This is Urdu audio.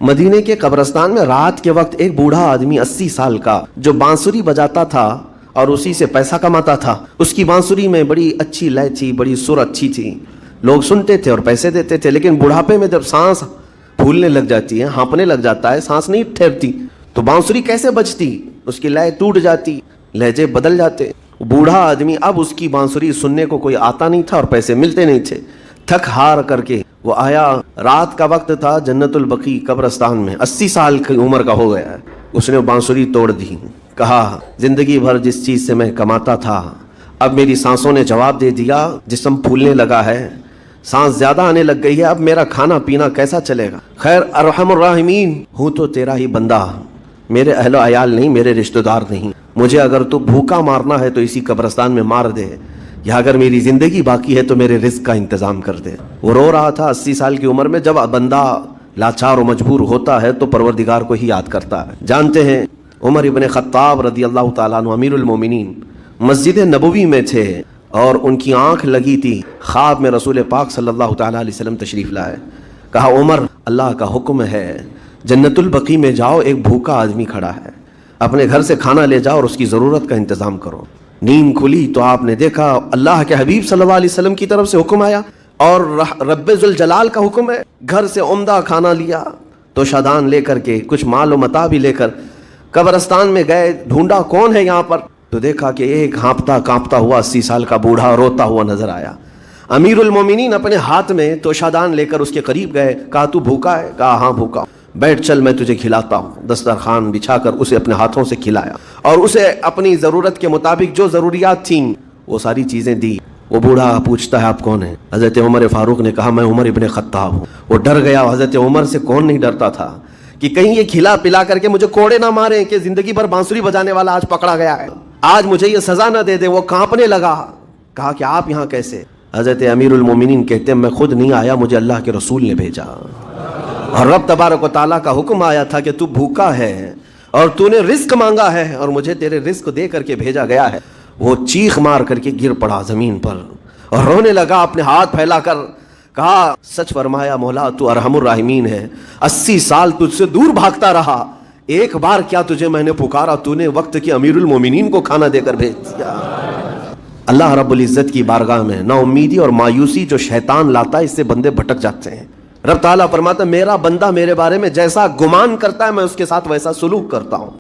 مدینے کے قبرستان میں رات کے وقت ایک بوڑھا آدمی 80 سال کا جو بانسری بجاتا تھا اور اسی سے پیسہ کماتا تھا، اس کی بانسری میں بڑی اچھی لے تھی، بڑی سر اچھی تھی، لوگ سنتے تھے اور پیسے دیتے تھے، لیکن بڑھاپے میں جب سانس پھولنے لگ جاتی ہے، ہانپنے لگ جاتا ہے، سانس نہیں ٹھہرتی تو بانسری کیسے بجتی، اس کی لے ٹوٹ جاتی، لہجے بدل جاتے۔ بوڑھا آدمی اب اس کی بانسری سننے کو کوئی آتا نہیں تھا اور پیسے ملتے نہیں تھے، تھک ہار کر کے وہ آیا۔ رات کا وقت تھا، جنت البقیع قبرستان میں، 80 سال کی عمر کا ہو گیا ہے۔ اس نے بانسری توڑ دی، کہا زندگی بھر جس چیز سے میں کماتا تھا اب میری سانسوں نے جواب دے دیا، جسم پھولنے لگا ہے، سانس زیادہ آنے لگ گئی ہے، اب میرا کھانا پینا کیسا چلے گا؟ خیر ارحم الراحمین، ہوں تو تیرا ہی بندہ، میرے اہل و عیال نہیں، میرے رشتہ دار نہیں، مجھے اگر تو بھوکا مارنا ہے تو اسی قبرستان میں مار دے، یا اگر میری زندگی باقی ہے تو میرے رزق کا انتظام کر دے۔ وہ رو رہا تھا 80 سال کی عمر میں۔ جب بندہ لاچار و مجبور ہوتا ہے تو پروردگار کو ہی یاد کرتا ہے۔ جانتے ہیں عمر ابن خطاب رضی اللہ تعالیٰ عنہ امیر المومنین مسجد نبوی میں تھے اور ان کی آنکھ لگی تھی، خواب میں رسول پاک صلی اللہ تعالیٰ علیہ وسلم تشریف لائے۔ کہا عمر، اللہ کا حکم ہے، جنت البقیع میں جاؤ، ایک بھوکا آدمی کھڑا ہے، اپنے گھر سے کھانا لے جاؤ اور اس کی ضرورت کا انتظام کرو۔ نیند کھلی تو آپ نے دیکھا اللہ کے حبیب صلی اللہ علیہ وسلم کی طرف سے حکم آیا اور رب ذوالجلال کا حکم ہے، گھر سے عمدہ کھانا لیا تو شادان لے کر کے کچھ مال و متاع بھی لے کر قبرستان میں گئے، ڈھونڈا کون ہے یہاں پر، تو دیکھا کہ ایک ہانپتا کانپتا ہوا 80 سال کا بوڑھا روتا ہوا نظر آیا۔ امیر المومنین اپنے ہاتھ میں تو شادان لے کر اس کے قریب گئے، کہا تو بھوکا ہے؟ کہا ہاں بھوکا، بیٹھ چل میں تجھے کھلاتا ہوں۔ دسترخوان بچھا کر اسے اپنے ہاتھوں سے کھلایا اور اسے اپنی ضرورت کے مطابق جو ضروریات تھیں وہ ساری چیزیں دی۔ وہ بوڑھا پوچھتا ہے آپ کون ہیں؟ حضرت عمر فاروق نے کہا میں عمر ابن خطاب ہوں۔ وہ ڈر گیا، حضرت عمر سے کون نہیں ڈرتا تھا کہ کہیں یہ کھلا پلا کر کے مجھے کوڑے نہ ماریں کہ زندگی بھر بانسری بجانے والا آج پکڑا گیا ہے، آج مجھے یہ سزا نہ دے دے۔ وہ کانپنے لگا، کہا کہ آپ یہاں کیسے؟ حضرت امیر المومنین کہتے ہیں میں خود نہیں آیا، مجھے اللہ کے رسول نے بھیجا، اور رب تبارک و تعالیٰ کا حکم آیا تھا کہ تو بھوکا ہے اور تو نے رزق مانگا ہے اور مجھے تیرے رزق دے کر کے بھیجا گیا ہے۔ وہ چیخ مار کر کے گر پڑا زمین پر اور رونے لگا، اپنے ہاتھ پھیلا کر کہا سچ فرمایا مولا، تو ارحم الراحمین ہے، 80 سال تجھ سے دور بھاگتا رہا، ایک بار کیا تجھے میں نے پکارا، تو نے وقت کی امیر المومنین کو کھانا دے کر بھیج دیا۔ اللہ رب العزت کی بارگاہ میں نا امیدی اور مایوسی جو شیطان لاتا ہے، اس سے بندے بھٹک جاتے ہیں۔ رب تعالیٰ فرماتا ہے میرا بندہ میرے بارے میں جیسا گمان کرتا ہے میں اس کے ساتھ ویسا سلوک کرتا ہوں۔